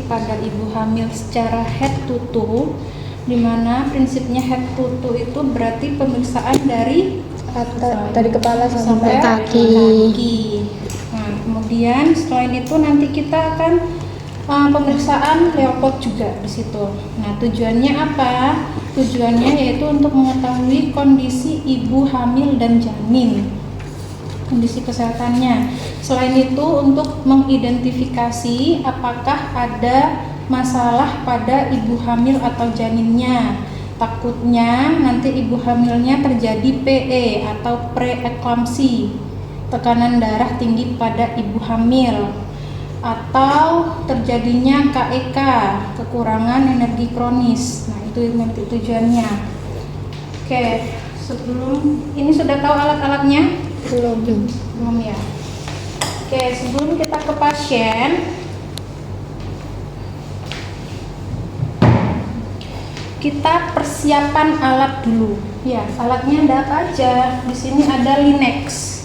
pada ibu hamil secara head to toe, di mana prinsipnya head to toe itu berarti pemeriksaan dari Dari kepala sampai kaki. Nah, kemudian selain itu nanti kita akan pemeriksaan Leopold juga di situ. Nah, tujuannya apa? Tujuannya yaitu untuk mengetahui kondisi ibu hamil dan janin, kondisi kesehatannya. Selain itu untuk mengidentifikasi apakah ada masalah pada ibu hamil atau janinnya. Takutnya nanti ibu hamilnya terjadi PE atau preeklamsi, tekanan darah tinggi pada ibu hamil, atau terjadinya KEK, kekurangan energi kronis. Nah, itu nanti tujuannya. Oke, sebelum ini sudah tahu alat-alatnya? Belum ya. Oke, sebelum kita ke pasien, kita persiapan alat dulu. Ya, alatnya ada apa aja? Di sini ada Linex.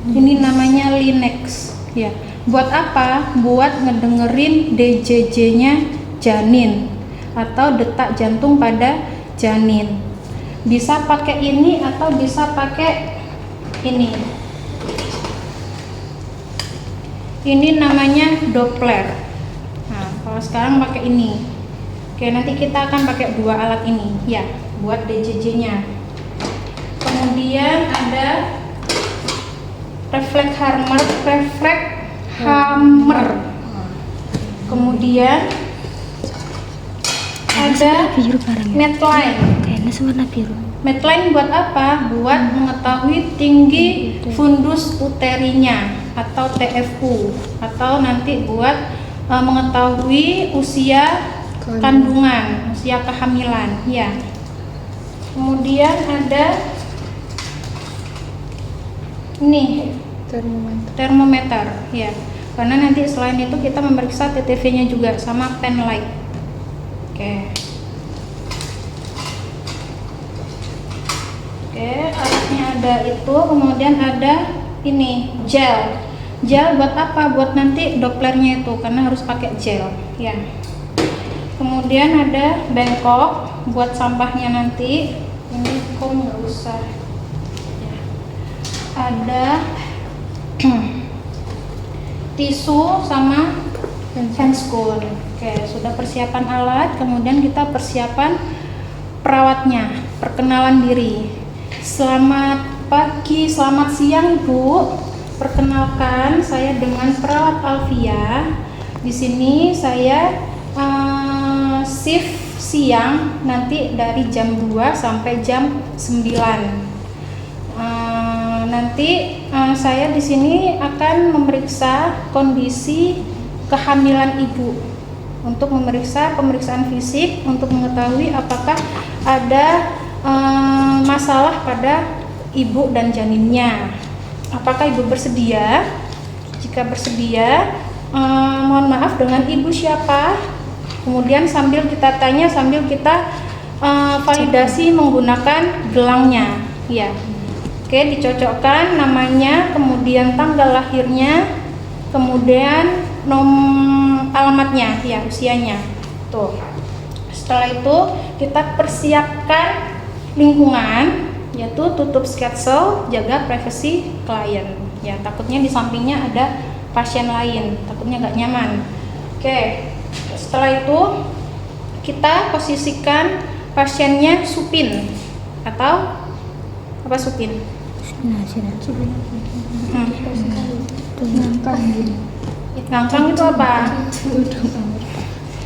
Ini namanya Linex. Ya, buat apa? Buat ngedengerin DJJ-nya janin atau detak jantung pada janin. Bisa pakai ini atau bisa pakai ini. Ini namanya Doppler. Nah, kalau sekarang pakai ini. Oke, nanti kita akan pakai dua alat ini ya buat DJJ-nya. Kemudian ada reflex hammer. Kemudian ada Medline. Kayaknya warna biru. Medline buat apa? Buat mengetahui tinggi fundus uterinya atau TFU, atau nanti buat mengetahui usia kandungan, usia kehamilan ya. Kemudian ada ini termometer ya, karena nanti selain itu kita memeriksa TTV-nya juga sama pen light. Oke, alatnya ada itu. Kemudian ada ini gel buat apa? Buat nanti Dopplernya itu, karena harus pakai gel ya. Kemudian ada bengkok buat sampahnya nanti. Ini kok nggak usah ya. Ada tisu sama handscoon. Oke, sudah persiapan alat. Kemudian kita persiapan perawatnya, perkenalan diri. Selamat pagi, selamat siang Bu. Perkenalkan, saya dengan perawat Alfia. Di sini saya shift siang nanti dari jam 2 sampai jam 9. Nanti saya di sini akan memeriksa kondisi kehamilan ibu, untuk memeriksa pemeriksaan fisik untuk mengetahui apakah ada masalah pada ibu dan janinnya. Apakah ibu bersedia? Jika bersedia, mohon maaf, dengan ibu siapa? Kemudian sambil kita tanya, sambil kita validasi menggunakan gelangnya ya. Oke, dicocokkan namanya, kemudian tanggal lahirnya, kemudian alamatnya ya, usianya tuh. Setelah itu kita persiapkan lingkungan, yaitu tutup sketsel, jaga privasi klien ya, takutnya di sampingnya ada pasien lain, takutnya nggak nyaman. Oke, setelah itu kita posisikan pasiennya supin atau apa supin? Ngangkang itu apa?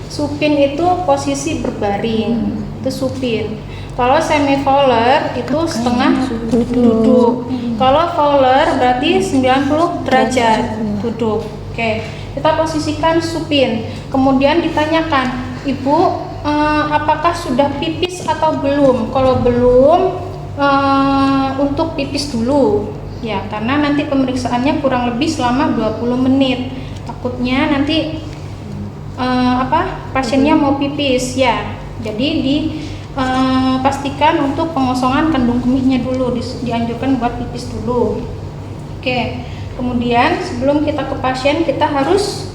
Supin itu posisi berbaring, itu supin. Kalau semi fowler itu setengah duduk. Kalau fowler berarti 90 derajat duduk. Oke, kita posisikan supin. Kemudian ditanyakan, Ibu apakah sudah pipis atau belum? Kalau belum, untuk pipis dulu ya, karena nanti pemeriksaannya kurang lebih selama 20 menit. Takutnya nanti pasiennya mau pipis ya. Jadi pastikan untuk pengosongan kandung kemihnya dulu, dianjurkan buat pipis dulu. Oke, kemudian sebelum kita ke pasien, kita harus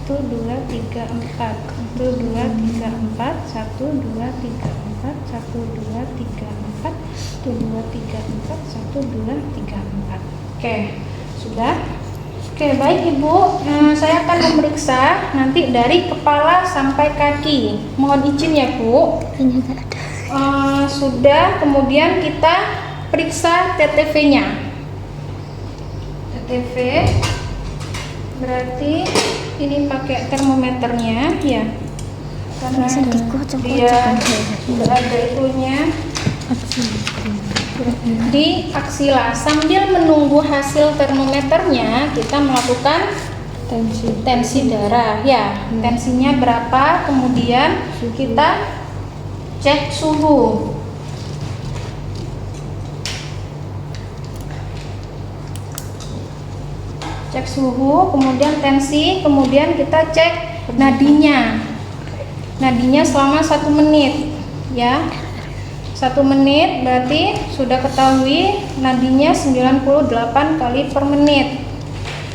1 2 3 4 1 2 3 4 1 2 3 4 1 2 3 4 1 2 3 4 1 2 3 4. Oke, sudah. Oke, baik Ibu, saya akan memeriksa nanti dari kepala sampai kaki. Mohon izin ya Bu. Kayaknya nggak ada. Sudah, kemudian kita periksa TTV-nya. TTV berarti ini pakai termometernya ya, karena Bisa dikocok-kocok dia aja. sudah ada itunya di aksila. Sambil menunggu hasil termometernya, kita melakukan tensi darah ya. Tensinya berapa, kemudian kita cek suhu. Cek suhu, kemudian tensi, kemudian kita cek nadinya. Nadinya selama 1 menit ya. 1 menit berarti sudah ketahui nadinya 98 kali per menit.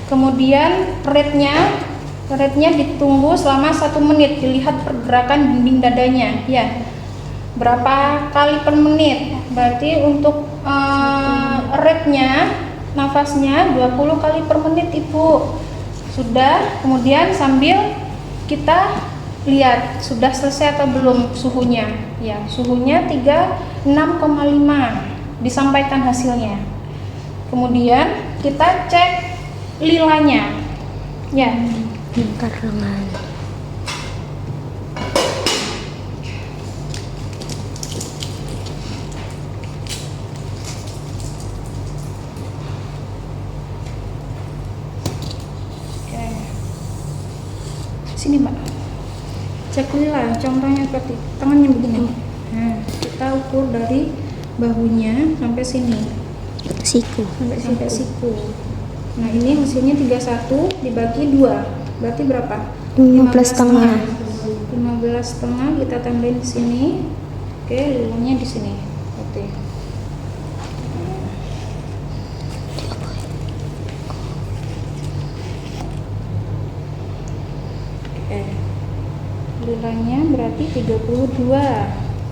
Kemudian rate-nya ditunggu selama 1 menit, dilihat pergerakan dinding dadanya ya. Berapa kali per menit? Berarti untuk rate-nya, nafasnya 20 kali per menit Ibu. Sudah, kemudian sambil kita lihat sudah selesai atau belum suhunya ya. Suhunya 36,5, disampaikan hasilnya. Kemudian kita cek lilanya ya. Lingkar lengan. Sini Mbak, cek lila, contohnya seperti tangannya begini. Nah, kita ukur dari bahunya sampai sini, Siku. sampai siku. Nah, ini hasilnya 31 dibagi 2, berarti berapa? 15,5. 15,5 kita tambahin di sini. Oke, lilanya di sini. Oke. Lilanya berarti 32.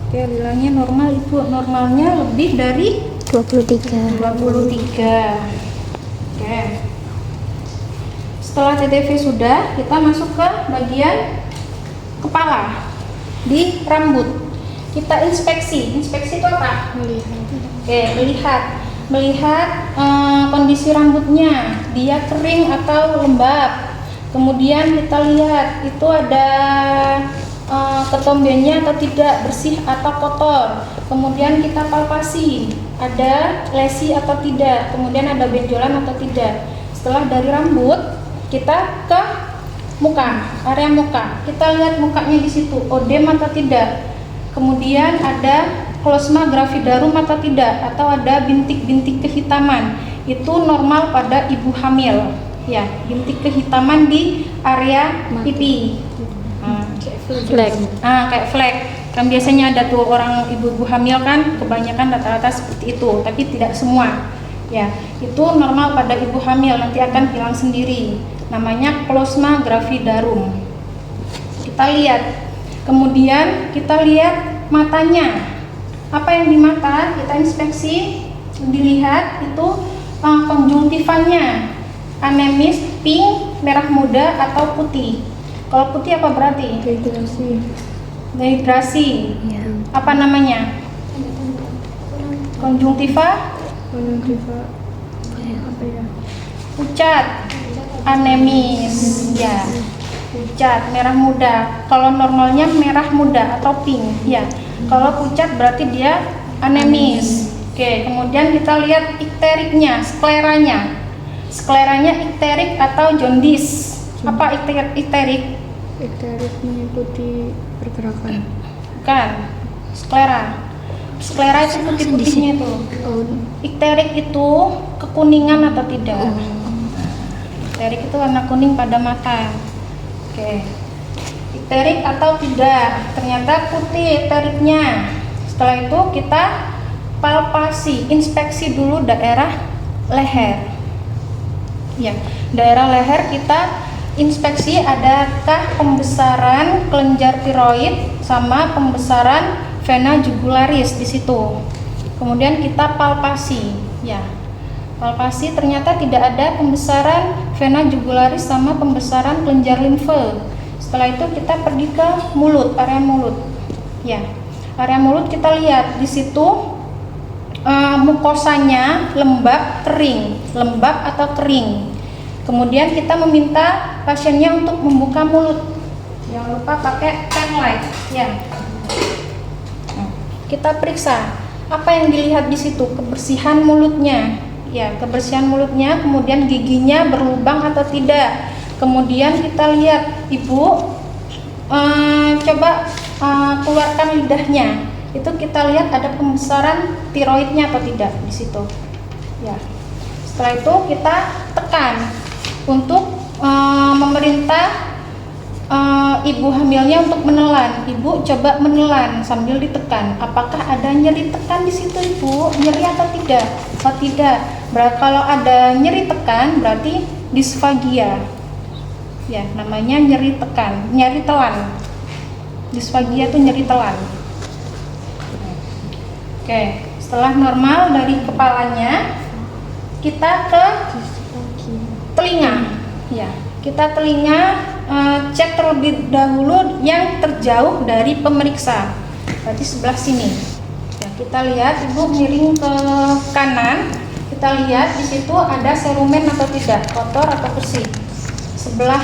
Oke, lilanya normal Ibu. Normalnya lebih dari 23. Oke. Setelah TTV sudah, kita masuk ke bagian kepala. Di rambut. Kita inspeksi. Inspeksi itu apa? Oke, melihat kondisi rambutnya, dia kering atau lembab. Kemudian kita lihat itu ada ketombennya atau tidak, bersih atau kotor. Kemudian kita palpasi, ada lesi atau tidak. Kemudian ada benjolan atau tidak. Setelah dari rambut, kita ke muka, area muka. Kita lihat mukanya di situ, odem atau tidak. Kemudian ada klosma gravidarum atau tidak, atau ada bintik-bintik kehitaman. Itu normal pada ibu hamil. Ya, bintik kehitaman di area pipi. Kayak flek. Kan biasanya ada tuh orang ibu-ibu hamil kan, kebanyakan rata-rata seperti itu, tapi tidak semua. Ya, itu normal pada ibu hamil, nanti akan hilang sendiri. Namanya klosma gravidarum. Kita lihat. Kemudian kita lihat matanya. Apa yang di mata? Kita inspeksi, dilihat itu konjungtifannya. Anemis, pink, merah muda atau putih. Kalau putih apa berarti? Dehidrasi. Ya. Apa namanya? Konjungtiva? Apa ya? Pucat. Anemis. Ya. Pucat, merah muda. Kalau normalnya merah muda atau pink. Ya. Kalau pucat berarti dia anemis. Oke, kemudian kita lihat ikteriknya, skleranya. Skleranya ikterik atau jaundice. Apa ikterik? Ikterik mengikuti pergerakan. Bukan, sklera. sklera itu putih-putihnya itu. Ikterik itu kekuningan atau tidak? Ikterik itu warna kuning pada mata. Oke. Ikterik atau tidak? Ternyata putih ikteriknya. Setelah itu kita palpasi, inspeksi dulu daerah leher. Ya, daerah leher kita inspeksi adakah pembesaran kelenjar tiroid sama pembesaran vena jugularis di situ. Kemudian kita palpasi, ya. Palpasi ternyata tidak ada pembesaran vena jugularis sama pembesaran kelenjar limfe. Setelah itu kita pergi ke mulut, area mulut. Ya. Area mulut kita lihat di situ mukosanya lembab, kering, lembab atau kering. Kemudian kita meminta pasiennya untuk membuka mulut. Jangan lupa pakai pen light, ya. Nah, kita periksa apa yang dilihat di situ, kebersihan mulutnya, ya, kebersihan mulutnya. Kemudian giginya berlubang atau tidak. Kemudian kita lihat ibu coba keluarkan lidahnya. Itu kita lihat ada pembesaran tiroidnya atau tidak di situ, ya. Setelah itu kita tekan untuk memerintah ibu hamilnya untuk menelan. Ibu coba menelan sambil ditekan. Apakah ada nyeri tekan di situ, ibu? Nyeri atau tidak? Oh tidak. Berarti kalau ada nyeri tekan berarti disfagia. Ya, namanya nyeri tekan, nyeri telan. Disfagia itu nyeri telan. Oke, setelah normal dari kepalanya, kita ke telinga, ya. Kita telinga cek terlebih dahulu yang terjauh dari pemeriksa. Berarti sebelah sini. Ya, kita lihat ibu miring ke kanan. Kita lihat di situ ada serumen atau tidak, kotor atau bersih. Sebelah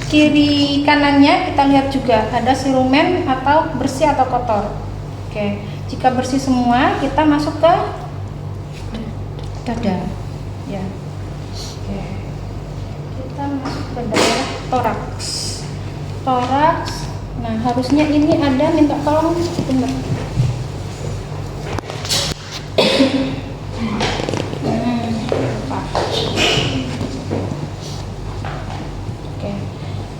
kiri kanannya kita lihat juga ada serumen atau bersih atau kotor. Oke, jika bersih semua kita masuk ke dada. Ya. Oke. Kita masuk ke daerah toraks. Toraks. Nah, harusnya ini ada, minta tolong benar. Oke.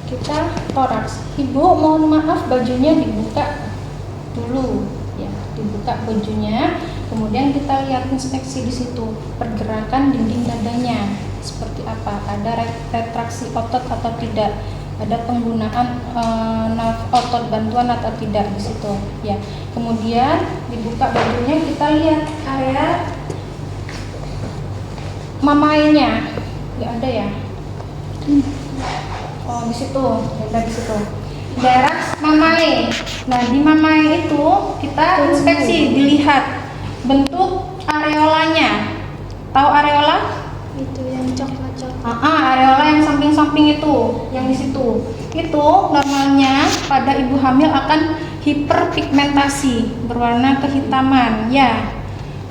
Kita toraks. Ibu, mohon maaf bajunya dibuka dulu, ya, dibuka bajunya. Kemudian kita lihat inspeksi di situ pergerakan dinding dadanya seperti apa, ada retraksi otot atau tidak, ada penggunaan otot bantuan atau tidak di situ, ya. Kemudian dibuka bajunya, kita lihat area mamainya, nggak ada ya? Oh di situ, ada di situ. Daerah mamai. Nah di mamai itu kita inspeksi, dilihat bentuk areolanya. Tahu areola? Itu yang coklat-coklat. Areola yang samping-samping itu, yang di situ. Itu normalnya pada ibu hamil akan hiperpigmentasi, berwarna kehitaman, ya.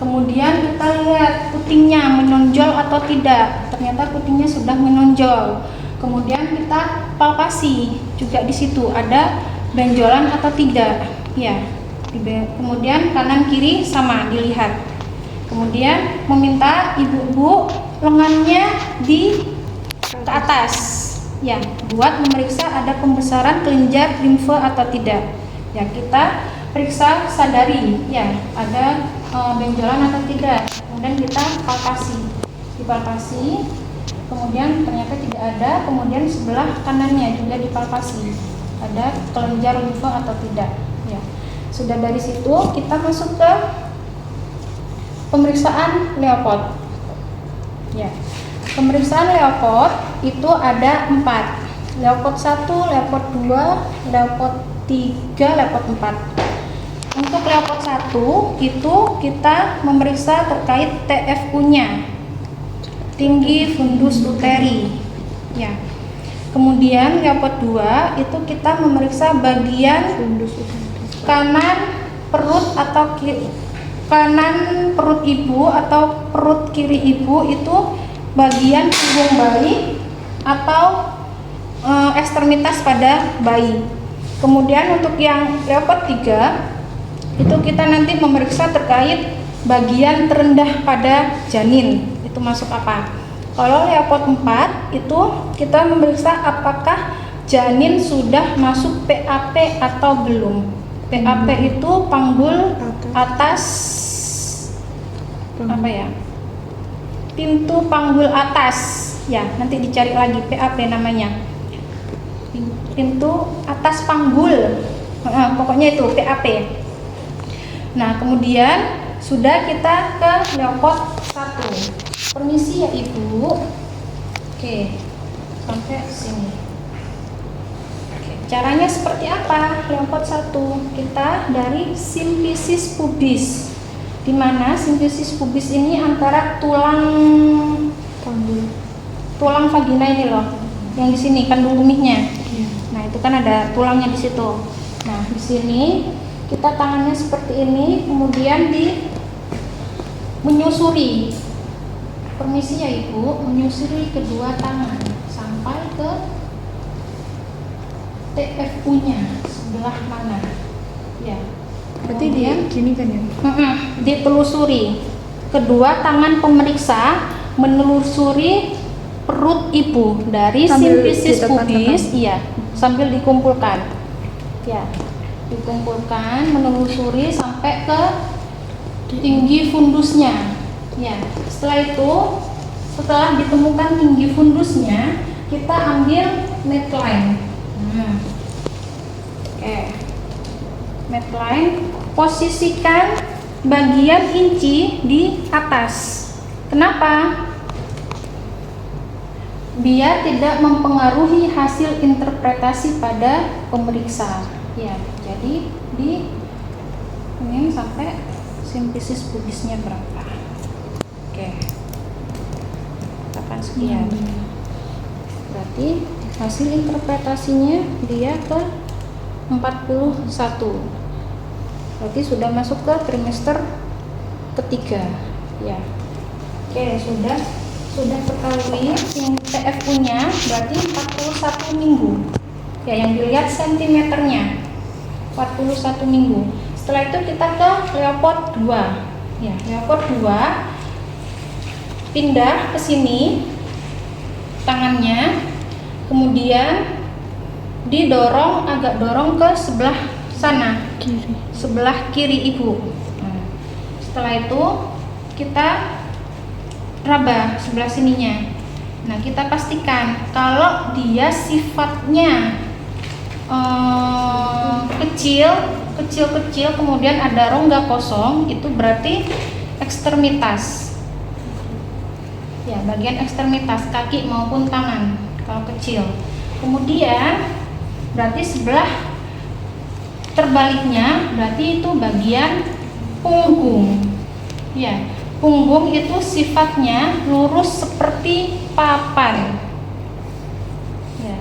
Kemudian kita lihat putingnya menonjol atau tidak. Ternyata putingnya sudah menonjol. Kemudian kita palpasi juga di situ ada benjolan atau tidak, ya. Kemudian kanan kiri sama dilihat. Kemudian meminta ibu-ibu lengannya ke atas, ya, buat memeriksa ada pembesaran kelenjar limfe atau tidak. Ya, kita periksa sadari, ya, ada benjolan atau tidak. Kemudian kita palpasi, dipalpasi. Kemudian ternyata tidak ada. Kemudian sebelah kanannya juga dipalpasi, ada kelenjar limfe atau tidak. Ya, sudah dari situ kita masuk ke pemeriksaan Leopold. Ya, pemeriksaan Leopold itu ada 4. Leopold 1, Leopold 2, Leopold 3, Leopold 4. Untuk Leopold 1 itu kita memeriksa terkait TFU-nya, tinggi fundus uteri. Ya. Kemudian Leopold 2 itu kita memeriksa bagian kanan perut atau kanan perut ibu atau perut kiri ibu, itu bagian punggung bayi atau ekstremitas pada bayi. Kemudian untuk yang Leopold 3 itu kita nanti memeriksa terkait bagian terendah pada janin itu masuk apa. Kalau Leopard 4 itu kita memeriksa apakah janin sudah masuk PAP atau belum. PAP itu panggul atas apa ya? Pintu panggul atas. Ya, nanti dicari lagi PAP namanya. Pintu atas panggul. Pokoknya itu PAP. Nah, kemudian sudah kita ke Leopard 1. Permisi ya Ibu. Oke, sampai sini. Oke, caranya seperti apa? Leopard 1 kita dari simfisis pubis. Di mana simfisis pubis ini antara tulang vagina ini loh. Yang di sini kandung kemihnya. Nah, itu kan ada tulangnya di situ. Nah, di sini kita tangannya seperti ini, kemudian menyusuri. Permisi ya Ibu, menyusuri kedua tangan sampai ke TFU-nya sebelah mana? Ya. Berarti dia gini kan ya? Ditelusuri. Kedua tangan pemeriksa menelusuri perut ibu dari simfisis pubis, iya, sambil dikumpulkan. Ya, dikumpulkan, menelusuri sampai ke tinggi fundusnya. Ya, setelah ditemukan tinggi fundusnya, kita ambil neckline. Oke, neckline, posisikan bagian inci di atas. Kenapa? Biar tidak mempengaruhi hasil interpretasi pada pemeriksa. Ya, jadi ini sampai simfisis pubisnya berapa? Oke, katakan sekian. Berarti hasil interpretasinya dia ke 41. Berarti sudah masuk ke trimester ketiga. Ya. Oke, sudah ketahui yang TFU-nya berarti 41 minggu. Ya, yang dilihat sentimeternya 41 minggu. Setelah itu kita ke Leopard 2. Ya, Leopard 2 pindah ke sini tangannya, kemudian agak dorong ke sebelah sana, sebelah kiri ibu. Setelah itu kita raba sebelah sininya. Nah, kita pastikan kalau dia sifatnya kecil, kemudian ada rongga kosong, itu berarti ekstremitas. Ya, bagian ekstremitas kaki maupun tangan kalau kecil. Kemudian berarti sebelah terbaliknya berarti itu bagian punggung. Ya, punggung itu sifatnya lurus seperti papan. Ya.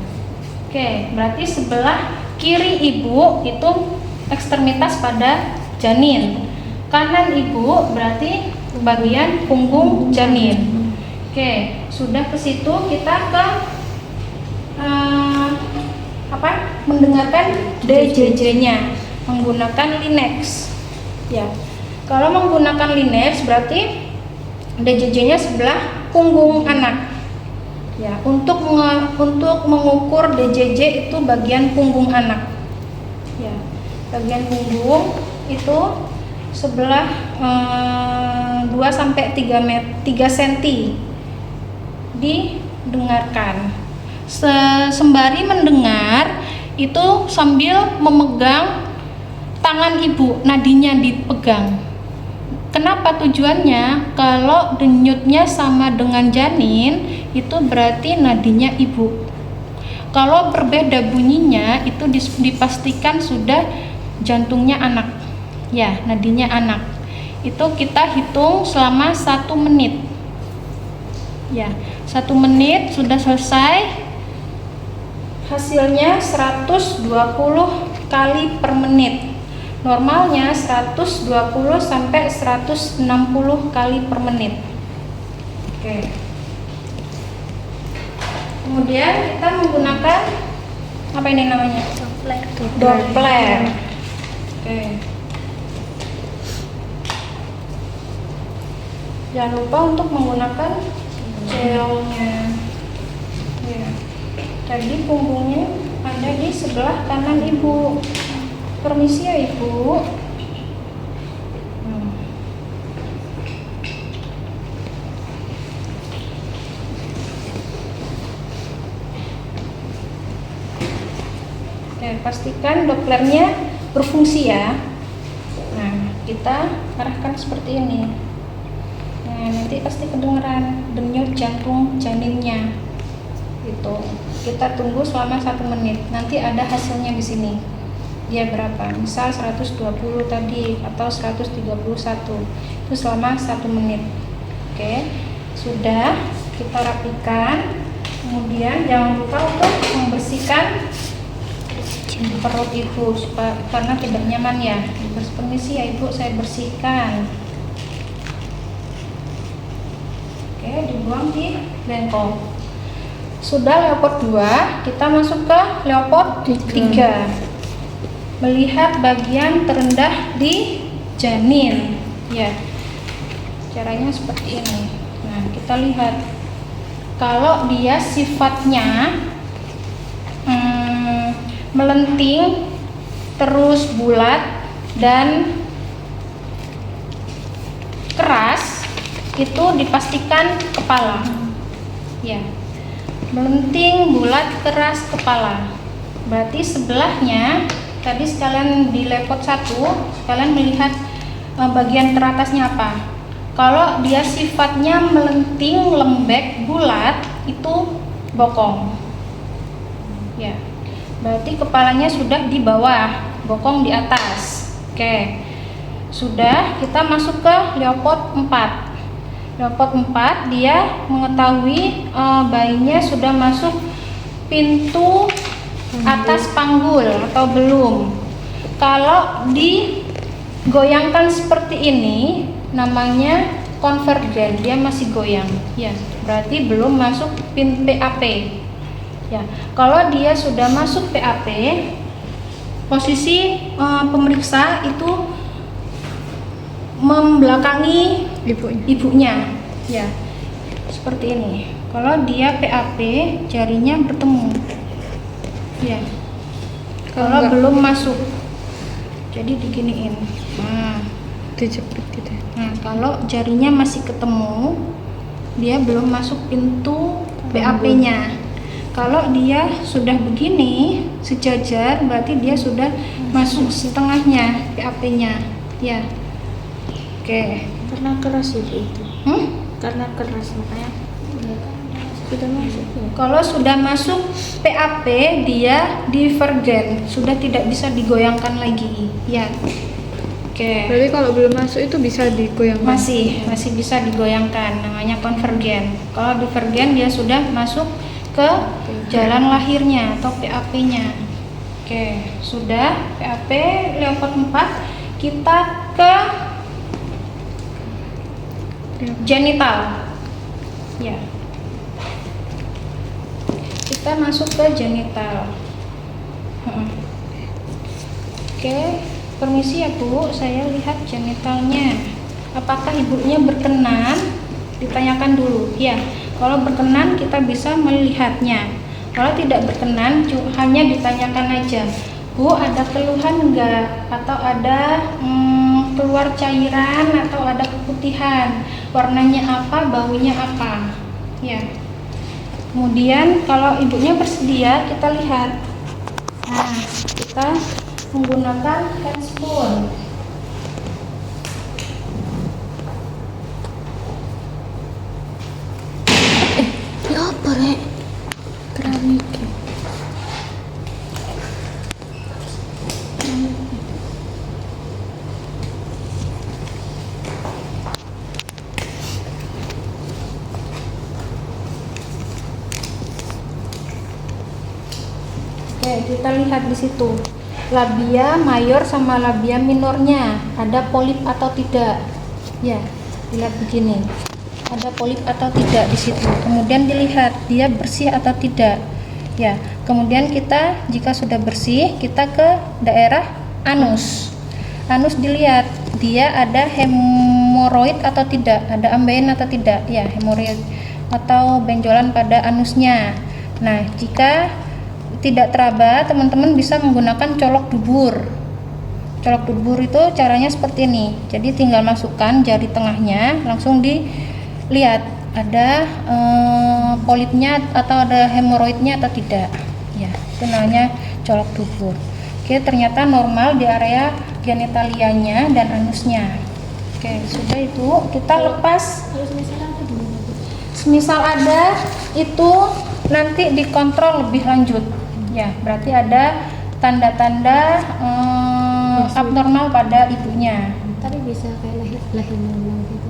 Oke, berarti sebelah kiri ibu itu ekstremitas pada janin. Kanan ibu berarti bagian punggung janin. Oke, sudah ke situ kita ke mendengarkan DJJ-nya menggunakan Linex. Ya, kalau menggunakan Linex berarti DJJ-nya sebelah punggung anak. Ya, untuk mengukur DJJ itu bagian punggung anak. Ya, bagian punggung itu sebelah 2 sampai 3 cm. Didengarkan. Sembari mendengar itu sambil memegang tangan ibu, nadinya dipegang. Kenapa tujuannya? Kalau denyutnya sama dengan janin, itu berarti nadinya ibu. Kalau berbeda bunyinya, itu dipastikan sudah jantungnya anak. Ya, nadinya anak. Itu kita hitung selama 1 menit. Ya, 1 menit sudah selesai. Hasilnya 120 kali per menit. Normalnya 120 sampai 160 kali per menit. Oke. Kemudian kita menggunakan apa ini namanya? Doppler. Oke. Jangan lupa untuk menggunakan gelnya. Ya. Tadi punggungnya ada di sebelah kanan ibu. Permisi ya ibu. Oke, pastikan Dopplernya berfungsi ya. Nah, kita arahkan seperti ini. Nah, nanti pasti kedengeran denyut jantung janinnya. Itu. Kita tunggu selama 1 menit. Nanti ada hasilnya di sini. Dia berapa? Misal 120 tadi atau 131. Itu selama 1 menit. Oke. Sudah, kita rapikan. Kemudian jangan lupa untuk membersihkan perut ibu karena tidak nyaman ya. Permisi ya ibu, saya bersihkan. Oke, dibuang di bengkong. Sudah Leopard 2, kita masuk ke Leopard 3. Melihat bagian terendah di janin. Ya. Caranya seperti ini. Nah, kita lihat. Kalau dia sifatnya melenting, terus bulat dan keras, itu dipastikan kepala. Ya, melenting, bulat, keras, kepala. Berarti sebelahnya tadi sekalian di Leopard 1, sekalian melihat bagian teratasnya apa. Kalau dia sifatnya melenting, lembek, bulat, itu bokong. Ya. Berarti kepalanya sudah di bawah, bokong di atas. Oke. Sudah, kita masuk ke Leopard 4. Leopard 4 dia mengetahui bayinya sudah masuk pintu atas panggul atau belum. Kalau digoyangkan seperti ini namanya konvergen, dia masih goyang. Ya, berarti belum masuk pin PAP. Ya, kalau dia sudah masuk PAP, posisi pemeriksa itu membelakangi ibunya. Ya, seperti ini. Kalau dia PAP, jarinya bertemu. Ya. Kalau belum masuk, jadi diginiin. Nah, dijepit gitu. Nah, kalau jarinya masih ketemu, dia belum masuk pintu PAP-nya. Kalau dia sudah begini sejajar, berarti dia sudah masuk setengahnya PAP-nya. Ya. Oke. Karena keras itu. Karena keras makanya sudah masuk. Kalau sudah masuk PAP, dia divergen, sudah tidak bisa digoyangkan lagi. Ya. Oke. Berarti kalau belum masuk itu bisa digoyangkan? Masih bisa digoyangkan, namanya konvergen. Kalau divergen dia sudah masuk ke jalan lahirnya atau PAP-nya. Oke, sudah PAP Leopard 4, kita ke genital. Ya. Kita masuk ke genital. Oke, permisi ya Bu, saya lihat genitalnya. Apakah ibunya berkenan? Ditanyakan dulu. Ya. Kalau berkenan kita bisa melihatnya. Kalau tidak berkenan hanya ditanyakan aja, Bu ada keluhan enggak? Atau ada keluar cairan atau ada keputihan? Warnanya apa? Baunya apa? Ya. Kemudian kalau ibunya bersedia kita lihat. Nah, kita menggunakan handspoon. Apa rek? Keramik. Oke, kita lihat di situ. Labia mayor sama labia minornya ada polip atau tidak? Ya, dilihat begini. Ada polip atau tidak di situ. Kemudian dilihat dia bersih atau tidak. Ya, kemudian kita jika sudah bersih, kita ke daerah anus. Anus dilihat dia ada hemoroid atau tidak, ada ambeien atau tidak, ya hemoroid atau benjolan pada anusnya. Nah, jika tidak teraba, teman-teman bisa menggunakan colok dubur. Colok dubur itu caranya seperti ini. Jadi tinggal masukkan jari tengahnya, langsung dilihat ada polipnya atau ada hemoroidnya atau tidak. Ya, itu namanya colok dubur. Oke, ternyata normal di area genitalianya dan anusnya. Oke, sudah itu kita lepas. Kalau misalnya ada di mana? Semisal ada, itu nanti dikontrol lebih lanjut. Ya, berarti ada tanda-tanda abnormal pada ibunya. Tapi bisa kayak lahir normal gitu.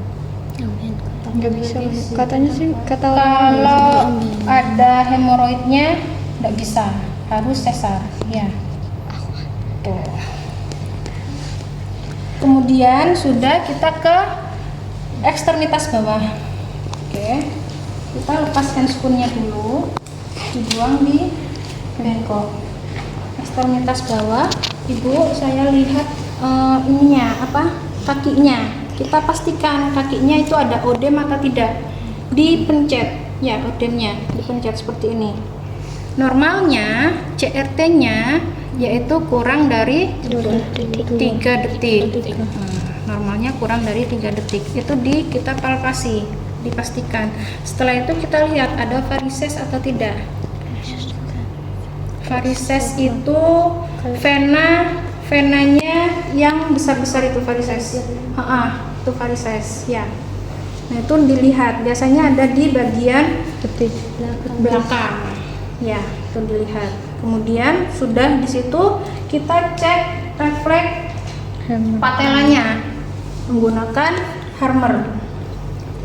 Nggak bisa, katanya sih kata Kalau ada hemoroidnya nggak bisa, harus sesar. Ya. Tuh. Kemudian sudah kita ke ekstremitas bawah. Oke, kita lepas handscoonnya dulu, dibuang di bengkok. Ekstremitas bawah, ibu saya lihat ininya apa, kakinya. Kita pastikan kakinya itu ada odem atau tidak. Dipencet, ya odemnya dipencet seperti ini. Normalnya CRT-nya yaitu kurang dari 3 detik. Normalnya kurang dari 3 detik. Itu kita palpasi, dipastikan. Setelah itu kita lihat ada varises atau tidak. Varises itu venanya yang besar-besar itu varises. Itu varises ya. Nah, itu dilihat. Biasanya ada di bagian belakang. Ya, itu dilihat. Kemudian sudah di situ kita cek refleks patelanya menggunakan Harmer.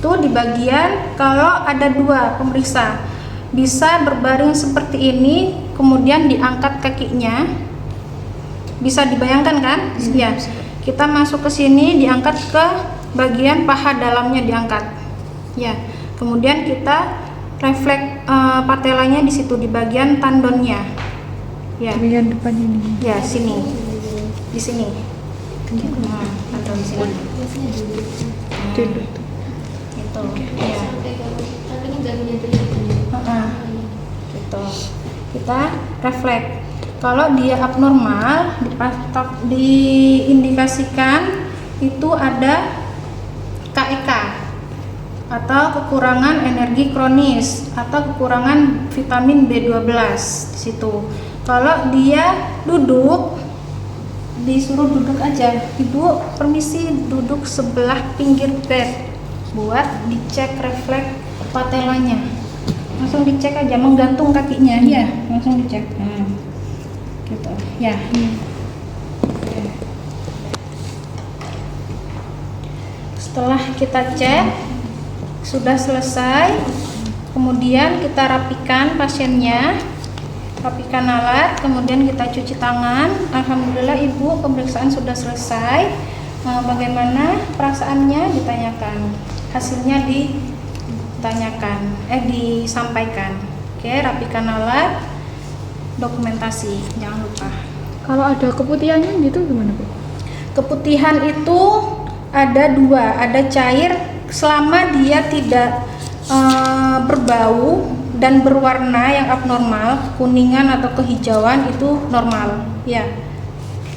Itu di bagian kalau ada 2 pemeriksa bisa berbaring seperti ini, kemudian diangkat kakinya. Bisa dibayangkan kan? Ya. Kita masuk ke sini, diangkat ke bagian paha dalamnya diangkat. Ya. Kemudian kita refleks patelanya di situ di bagian tendonnya. Ya. bagian depan ini. Ya, sini. Di sini. Tendon di sini. Duduk. Itu. Ya. Gitu. Kita refleks. Kalau dia abnormal, diindikasikan itu ada KEK atau kekurangan energi kronis atau kekurangan vitamin B12 di situ. Kalau dia duduk, disuruh duduk aja. Ibu permisi duduk sebelah pinggir bed buat dicek refleks patelanya. Langsung dicek aja, menggantung kakinya, ya, langsung dicek. Gitu. Ya. Setelah kita cek sudah selesai, kemudian kita rapikan pasiennya, rapikan alat, kemudian kita cuci tangan. Alhamdulillah ibu pemeriksaan sudah selesai. Bagaimana perasaannya ditanyakan, hasilnya disampaikan. Oke, rapikan alat, dokumentasi, jangan lupa. Kalau ada keputihannya gitu gimana, Bu? Keputihan itu ada 2, ada cair selama dia tidak berbau dan berwarna yang abnormal, kuningan atau kehijauan itu normal, ya.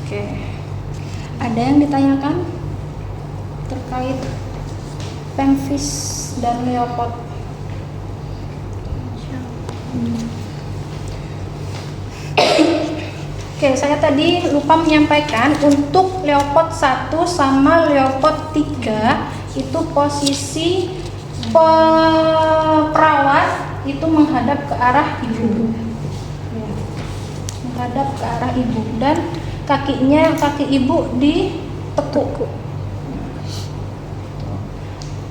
Oke. Ada yang ditanyakan terkait pemvis dan leopard? Oke, saya tadi lupa menyampaikan untuk leopard 1 sama leopard 3 itu posisi perawat itu menghadap ke arah ibu. Ya, menghadap ke arah ibu dan kaki ibu ditekuk.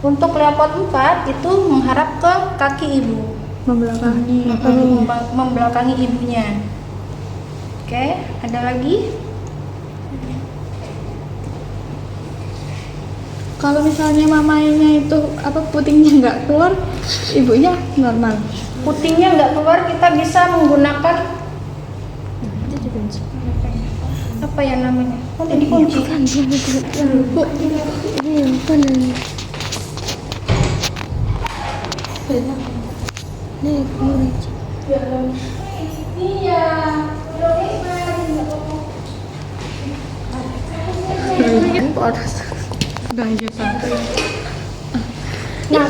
Untuk leopard 4 itu menghadap ke kaki ibu, membelakangi ibunya. Oke, ada lagi? Kalau misalnya mamanya itu putingnya nggak keluar, ibunya normal. Putingnya nggak keluar, kita bisa menggunakan apa ya namanya? Oh, ini kunci. Bu, ini apa nih? Nih, kunci. Iya. Nah,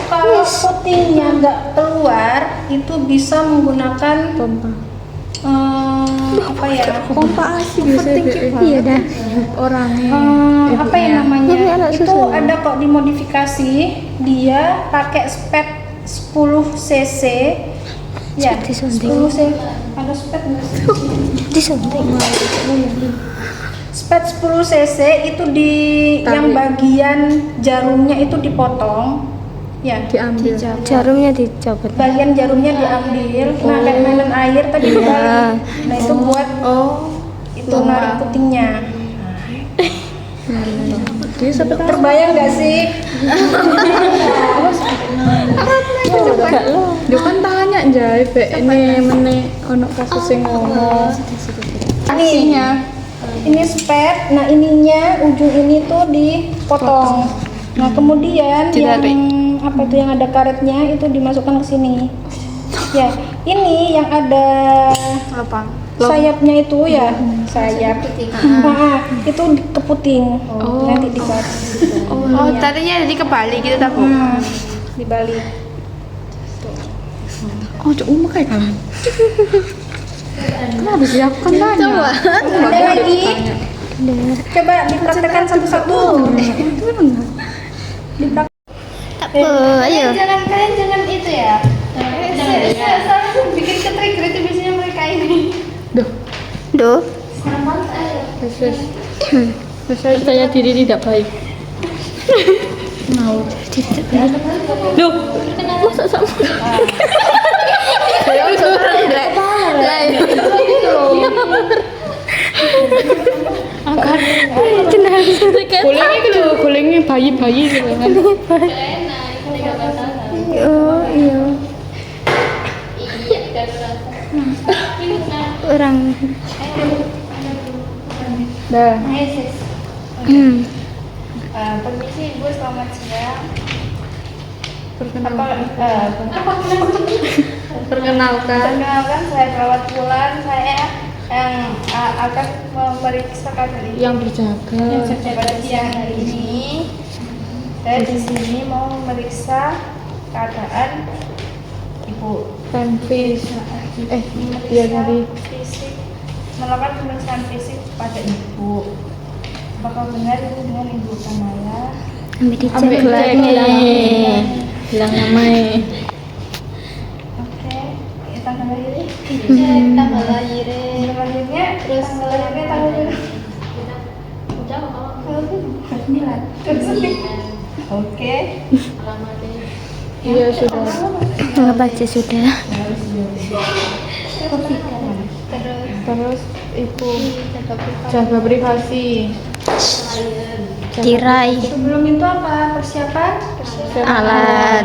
kalau putingnya nggak keluar, itu bisa menggunakan Pompa. apa ya? Pompa ASI biasanya. Iya dah. Orangnya. Apa ya namanya? Ini anak Itu susu. ada kok dimodifikasi, dia pakai spet 10 cc. Ya, Spet 10 cc. Ada spet nggak sih? Disuntik. Spet 10 cc itu di yang bagian jarumnya itu dipotong. Ya, Diambil. Jarumnya dicopot. bagian jarumnya diambil. Nah, kayak mainan air tadi dibalik. Nah, itu buat itu narik putingnya. Dia sampai Terbayang nggak sih? dia kan tanya jahit ini meneh ono kasus yang ngomong Ini spet. Nah, ininya ujung ini tuh dipotong. Nah, kemudian Ditarik. yang apa itu yang ada karetnya itu dimasukkan ke sini. Ya, ini yang ada apa sayapnya itu ya, sayap. Nah, itu ke puting. Nanti dibalik. oh tadinya jadi kebalik gitu tak Bu? Dibalik. Oh cuma kayak kan kenapa sih aku kan tanya coba Ada lagi? Coba dipraktekkan satu-satu. Ayo. Kalian jangan itu ya. Jangan bikin ke trigger itu biasanya mereka ini. Duh. percaya diri tidak baik mau duh masa sama saya angkat golengnya bayi-bayi gitu kan Oh iya. Orang. dah Permisi Ibu, selamat siang. Perkenalkan, saya perawat Wulan. Saya yang akan memeriksa keadaan ibu. yang berjaga Pada siang hari ini, saya di sini mau memeriksa keadaan ibu. tempis dia Memeriksa dari fisik, melakukan pemeriksaan fisik pada ibu. Apakah benar itu dengan Ibu Kamaya? Ambil dicek ambil lagi. bilang namanya Oke, tanggal lahirnya? Tanggal lahir. Tanggal lahirnya? Terus tanggal lahirnya tanggal berapa? Oke. iya sudah Ngebaca sudah. terus ibu jaga privasi Tirai. Sebelum itu apa? Persiapan? Alat.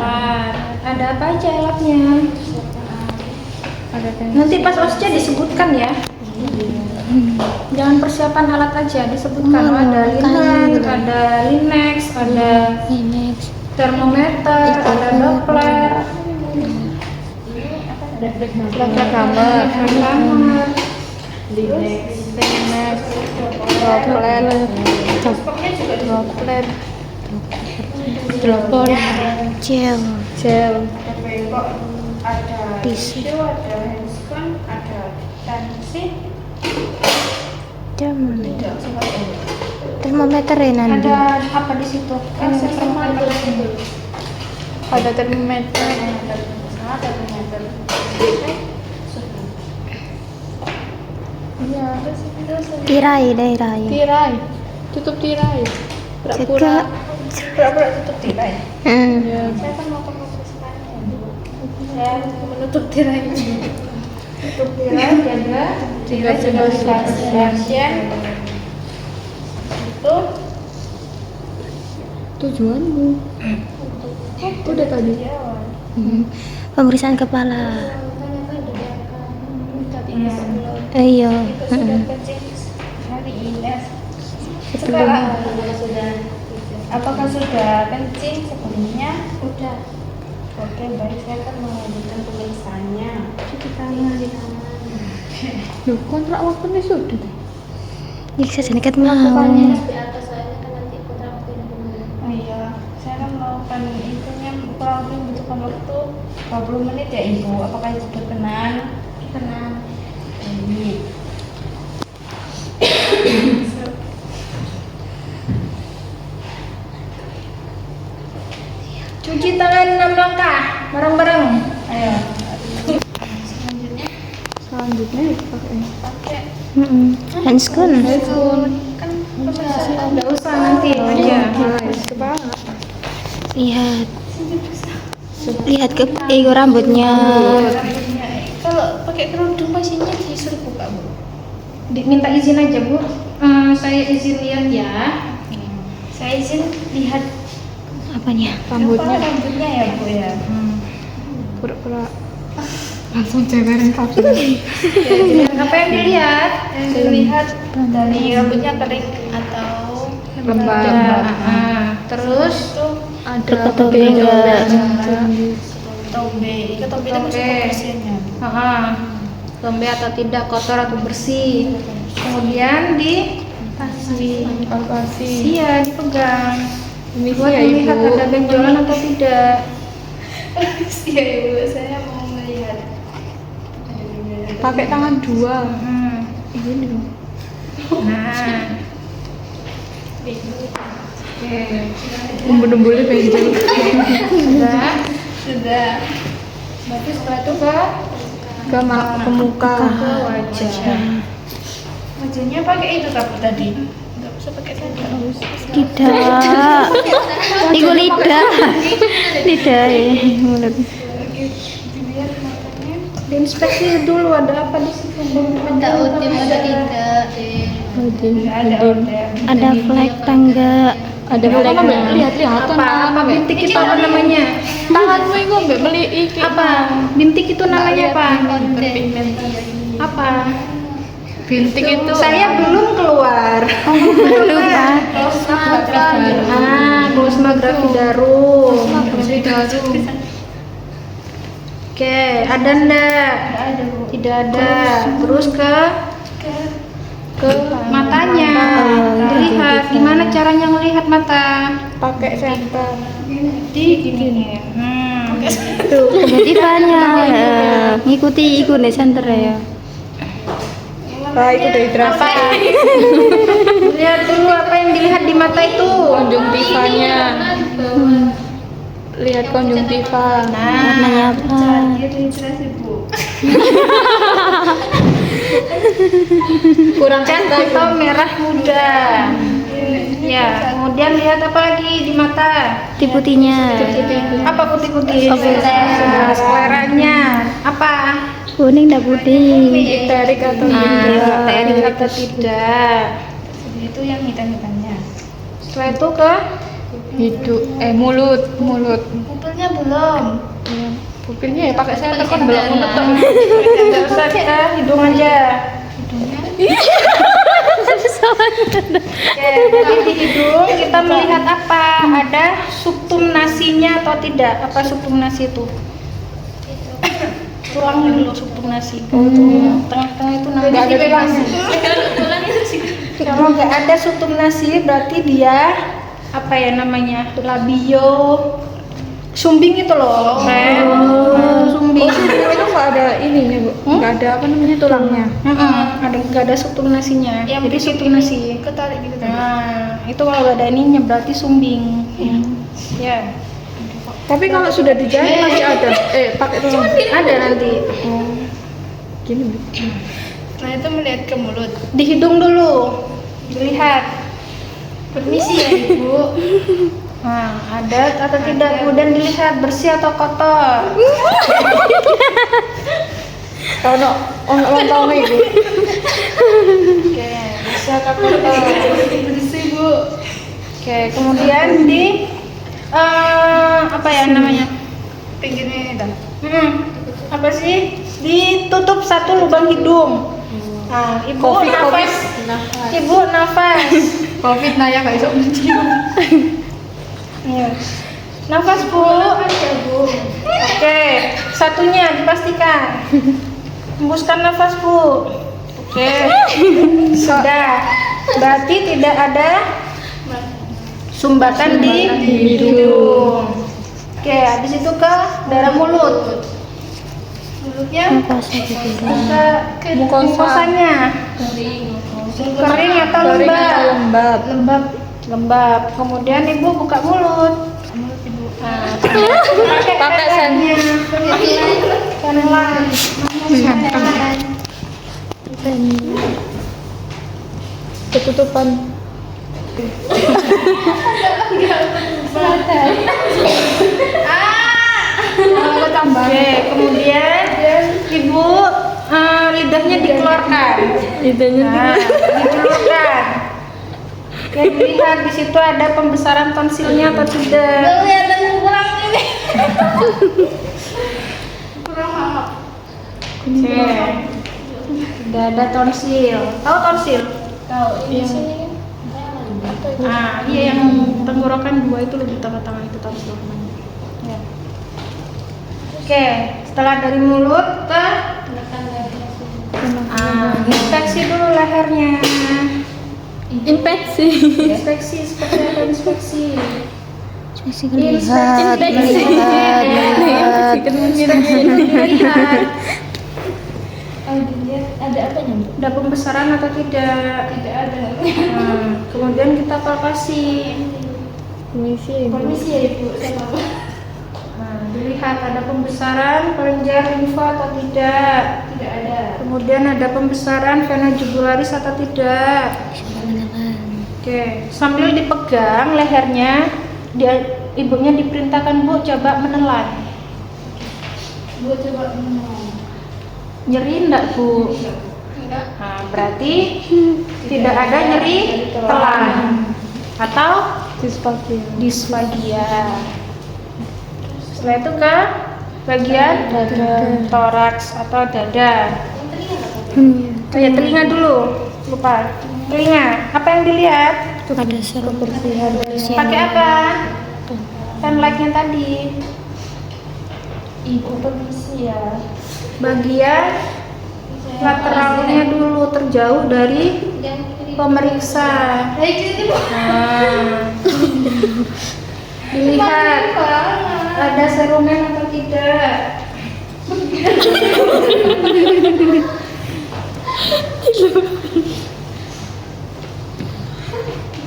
Ada apa aja alatnya? ada kan Nanti pas OSCE disebutkan ya. Jangan persiapan alat aja, disebutkan. Ada linen, ada linex, ada Next. termometer, ada doppler, Laka kamar kamar. Linex droplet dropper Gel. gel Ada Tisu. tisu, ada handphone, ada pensil, Termometer ya nanti. ada apa di situ? Termometer. ada termometer Ada termometer. Iya, Tirai, tirai. tirai tutup tirai Jaga. pura-pura tutup tirai. ya Saya kan mau pemeriksaan. Saya menutup tirai. Tutup tirai, jaga pasien. Itu tujuanmu udah tadi Pemeriksaan kepala. Iya. Iya. Sudah kencing hari ini. Sekarang apakah sudah kencing sebelumnya? Udah. Oke, baik, saya akan melanjutkan pemeriksaannya. Cuci tangan di kamar. Loh, kontrak waktunya sudah. Bisa sedikit mau. Di atas soalnya kan nanti kontrak waktunya dulu. Oh iya, saya akan melakukan itunya kurang lebih membutuhkan waktu 20 menit ya Ibu. Apakah itu berkenan? Tenang. Baik. Cuci tangan 6 langkah, bareng-bareng. Ayo. Selanjutnya Selanjutnya pakai pakai Handscoon. kan pemeriksaan. Enggak usah nanti aja. kepala. Lihat. Lihat ke rambutnya. Rambutnya. Kalau pakai kerudung pasiennya disuruh buka Bu. Minta izin aja, Bu. Saya izin lihat ya. Saya izin lihat Apanya? rambutnya ya Bu ya. Pura-pura langsung cewerin kapsul. Apa yang dilihat? Yang dilihat dari rambutnya kering atau Lembab. Terus itu Ada Tobe enggak? tobe. Itu tobe itu masuk Tobe. kebersihannya. Lembek atau tidak, kotor atau bersih. Kemudian Palpasi. iya dipegang. Ini Buat ya melihat Ibu. ada benjolan atau tidak. Iya Ibu, saya mau melihat. Pakai tangan dua. Ini dong. Nah. Oke. Umbul-umbulnya benjol. Sudah. Sudah. Berarti setelah itu Ke muka. ke wajah. Wajahnya pakai itu tadi. Enggak bisa pakai sandal. Tidak. Iku lidah. Lidah ya. Mulut. Dilihat matanya. Diinspeksi dulu ada apa di situ. Ada ultim ada tidak? Enggak ada order. Ada flek tangga. Ada apa lihat-lihat Apa bintik itu apa namanya? tanganmu itu mbak beli iki. Apa? Bintik itu namanya apa? Apa? Bintik itu Saya belum keluar. Lupa. Glosmografi darum. Oke, ada enggak? Ada Bu. Tidak ada. Terus ke matanya. Dilihat gimana caranya ngelihat mata? pakai senter. Di gini. Tuh, kebetulannya ngikuti iku nih center ya. Nah, itu dehidrasi. Lihat dulu apa yang dilihat di mata itu. Konjungtivanya. Lihat konjungtiva. Warnanya apa? Dia dehidrasi Bu. Kurang cantik atau merah muda. Ya, kemudian lihat apa lagi di mata? Putih-putihnya. Apa putih-putih? Nah, skleranya apa? Kuning dan putih. Iterik atau Terik atau tidak? Itu yang hitam-hitamnya. Setelah itu ke hidung mulut. Pupilnya belum. Pupilnya ya pakai senter kan belum menutup. nggak usah kita hidung aja. Oke, jadi di hidung kita melihat apa? Ada subtumnasinya atau tidak? Apa subtumnasi itu? Tulang dulu subtumnasi. Tengah-tengah itu namanya Nggak ada tulangnya. Kalau nggak ada subtumnasi berarti dia apa ya namanya? Labio sumbing itu loh. Sumbing. Itu nggak ada ininya Bu. Nggak ada apa namanya tulangnya. Nggak ada subtumnasinya. Yang Jadi bikin subtumnasi. ketarik gitu tadi. Nah, itu kalau nggak ada ininya berarti sumbing. Ya. Tapi kalau sudah dijahit masih ada. Pakai tulang. Ada nanti. Gini Bu. Setelah itu melihat ke mulut. Di hidung dulu. Dilihat. Permisi ya Ibu. Nah, ada atau tidak, kemudian dilihat bersih atau kotor. Kalau orang tahu itu. Oke, bersih atau kotor. Bersih Bu. Oke, kemudian di apa ya namanya? Pinggirnya itu. Apa sih? Ditutup satu lubang hidung. Ibu Covid, nafas. Ibu nafas. Covid nah ya kayak sok mencium. Ya. Nafas Bu. Oke, satunya dipastikan. Hembuskan nafas Bu. Oke, sudah. Berarti tidak ada sumbatan di hidung. Oke, habis itu ke daerah mulut. Mulutnya ke mukosanya. Kering atau lembab? Lembab. Kemudian Ibu buka mulut. Pakai sennya. Pelan. Ketutupan. Oke, kemudian Ibu lidahnya dikeluarkan. Dikeluarkan. Oke, dilihat di situ ada pembesaran tonsilnya atau tidak. Oke. Tidak ada tonsil. Tahu tonsil? Tahu ini sini kan. Iya yang tenggorokan 2 itu lebih tengah-tengah itu tonsil namanya. Ya. Oke, setelah dari mulut ke inspeksi dulu lehernya. Infeksi. Inspeksi seperti apa inspeksi? Lihat. Lihat. Dilihat ada apanya Bu? Ada pembesaran atau tidak? Tidak ada. Kemudian kita palpasi. Permisi ya Ibu sama. Dilihat ada pembesaran kelenjar limfa atau tidak. Tidak ada. Kemudian ada pembesaran vena jugularis atau tidak. Oke, sambil dipegang lehernya, ibunya diperintahkan Bu coba menelan. Bu coba minum. Nyeri enggak Bu? Enggak. Nah, berarti tidak ada nyeri telan atau disfagia. Setelah itu ke bagian toraks atau dada. Ya, telinga dulu. Lupa. Telinga. Apa yang dilihat? Pakai apa? Penlightnya tadi. Ibu permisi ya. Bagian lateralnya dulu terjauh dari pemeriksa. Dilihat ada serumen atau tidak.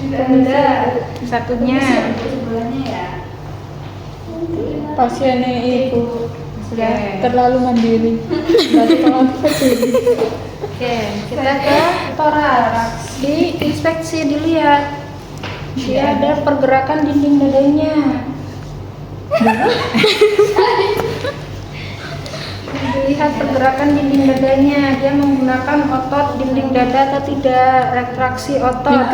Tidak ada. Satunya Sebelahnya ya. Pasiennya Ibu sudah terlalu mandiri. Oke, kita ke toraks. Diinspeksi, dilihat. Dia ada pergerakan dinding dadanya. Dilihat pergerakan dinding dadanya. Dia menggunakan otot dinding dada atau tidak? Retraksi otot.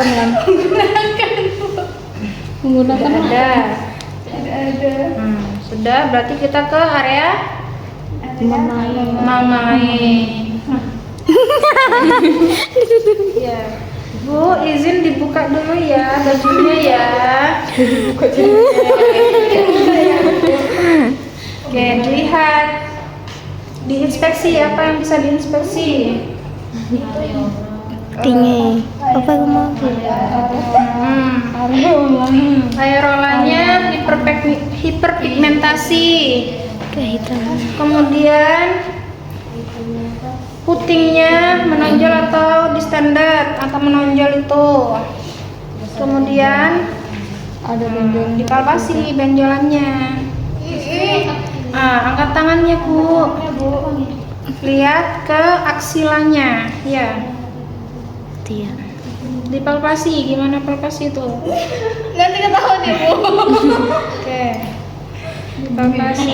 Menggunakan Ada. Tidak ada. Sudah, berarti kita ke area mamai. Ya. Bu, izin dibuka dulu ya bajunya ya. Oke, dilihat. Diinspeksi, apa yang bisa diinspeksi? Tinggi. Apa yang mau? Areolanya hiperpigmentasi. Kehitaman. Kemudian putingnya menonjol atau distended atau menonjol itu. Kemudian ada benjolan. dipalpasi benjolannya. Angkat tangannya Bu. Lihat ke aksilanya, ya. Iya. Dipalpasi, gimana palpasi itu? Nanti ketahuan ya Bu. Oke. Dipalpasi.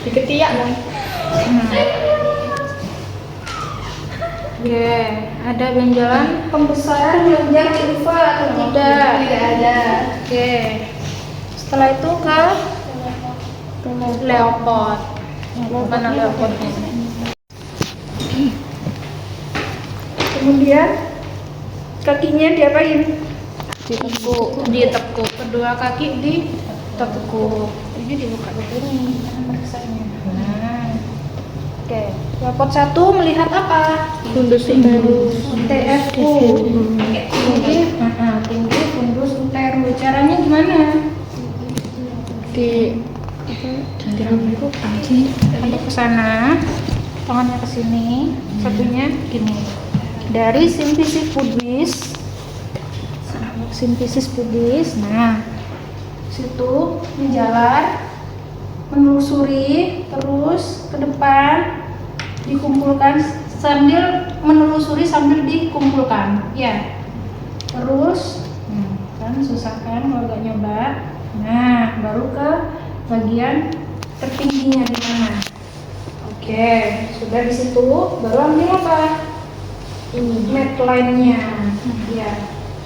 Di ketiak kan. Oke, ada benjolan pembesaran kelenjar limfa atau tidak? Tidak ada. Oke. Setelah itu ke leopard. Mana leopardnya? Kemudian kakinya diapain? ditekuk. Kedua kaki ditekuk. Ini dibuka dulu nih pemeriksanya. Nah, oke. Rapot 1 melihat apa? Fundus uterus. TFU. Tinggi fundus uterus. Caranya gimana? Aduk ke sana, tangannya ke sini, satunya gini. Dari simfisis pubis. Nah, situ menjalar, menelusuri terus ke depan, dikumpulkan sambil menelusuri sambil dikumpulkan. Ya. Terus, kan susah kan kalau nggak nyoba. Nah, baru ke bagian tertingginya di mana? Oke, sudah di situ, baru ambil apa? Ini neckline-nya. Ya.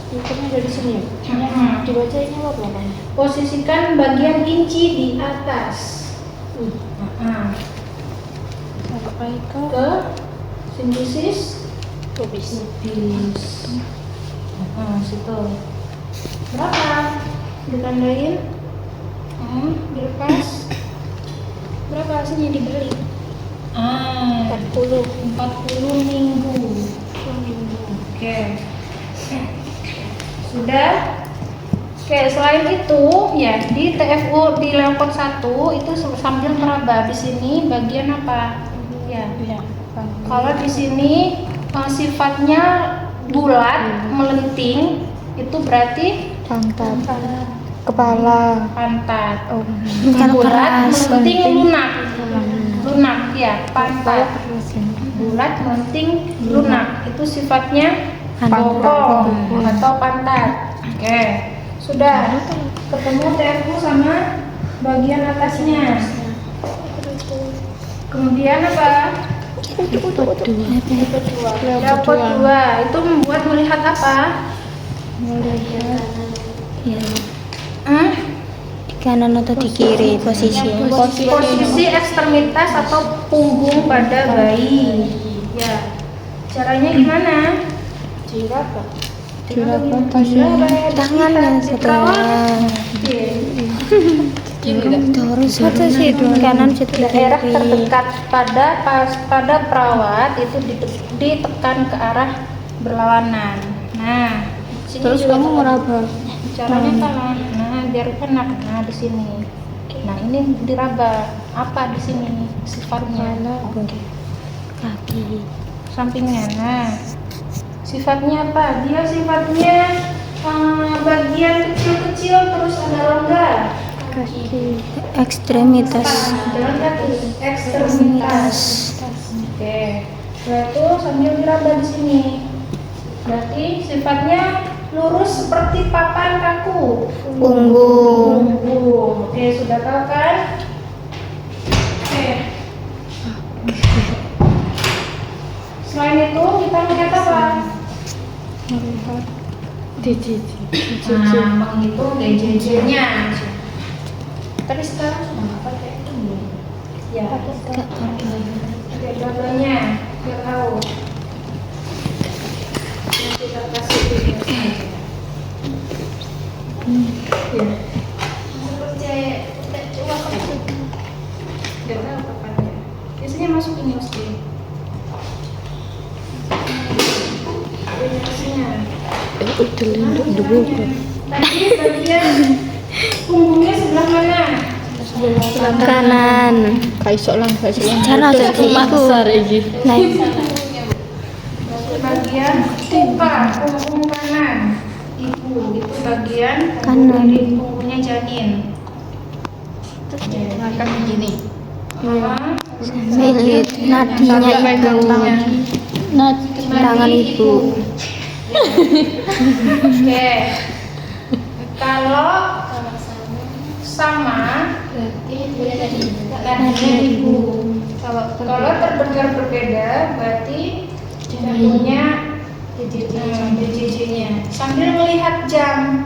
Stikernya ada di sini ya? Dibaca ini apa namanya? Posisikan bagian inci di atas. Sampai Ke simfisis pubis. Situ. Berapa? Ditandain. Dilepas. Berapa hasilnya dibeli? 40 minggu. Oke. Sudah. Oke, selain itu ya di TFU di Leopard 1 itu sambil meraba di sini bagian apa? Ya. Kalau di sini sifatnya bulat, melenting, itu berarti Pantat. Kepala. pantat. Bukan Bulat, keras. melenting, lunak. Lunak ya, pantat. Bulat, melenting, lunak. Itu sifatnya bokong atau pantat. Oke. Sudah ketemu TFU sama bagian atasnya. Kemudian apa? Leopard 2 itu membuat melihat apa? Ya. Di kanan atau di kiri posisinya? Posisi ekstremitas atau punggung pada bayi. Ya. Caranya gimana? Tangannya sebelah. Terus satu sih kanan satu Daerah kiri. terdekat pada perawat itu ditekan ke arah berlawanan. Nah, sini Terus juga kamu tekan. meraba. Caranya tangan. Nah, biar enak. Nah, di sini. Nah, ini diraba. Apa di sini sifatnya? Kaki. Sampingnya. Nah, sifatnya apa? Dia sifatnya bagian kecil-kecil terus ada rongga. Kaki. Ekstremitas. Jalan kaki. Ekstremitas. Oke. Berarti sambil diraba di sini. Berarti sifatnya lurus seperti papan kaku. Punggung. Oke, sudah tahu kan? Oke. Selain itu kita melihat apa? Menghitung DJJ-nya. Tapi sekarang sudah nggak pakai itu belum? Ya. Pakai dua-duanya biar tahu. Yang kita kasih videonya. Ya. Seperti coba kamu. Nggak tahu kapannya. Biasanya masuk ini mesti. Tadi bagian punggungnya sebelah mana? Kanan. Cara tadi itu. Nah, Bagian muka, punggung kanan. Ibu itu bagian Kanan. dari punggungnya janin. Makan begini. sambil nadinya ibu. Tangan ibu. Oke. Kalau sama nadinya ibu. Kalau berbeda berarti jantungnya DJJ-nya. Sambil melihat jam.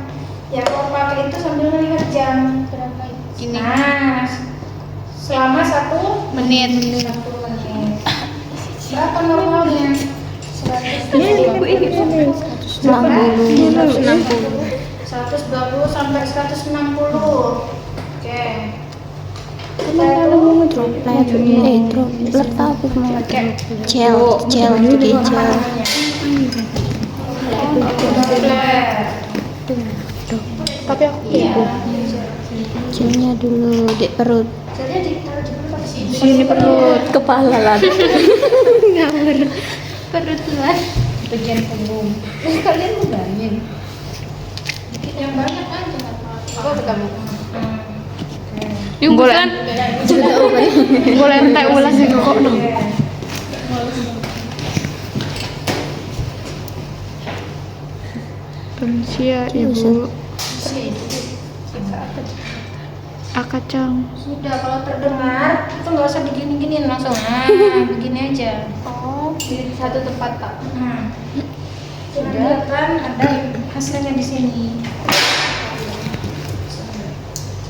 Ya kalau pakai itu sambil melihat jam. Ini. Nah, selama 1 menit. 1 menit. Berapa normalnya? 100 120 sampai 160. Oke. Droplet tapi mau gel jadi gel. Tapi aku Gelnya dulu di perut. Jadi ditaruh dulu pakai sini. sini perut. Kepala lah. Ngawur. Perut lah. Bagian punggung. Kalian mudahnya. Dikit yang banyak aja nggak apa-apa. Aku ketemu. Yung bulan. Bulan tak ulas sih kok dong. Permisi ya ibu. Akacang. Sudah kalau terdengar itu nggak usah digini-giniin langsung begini aja. Oh, di satu tempat tak. Sudah kan ada hasilnya di sini.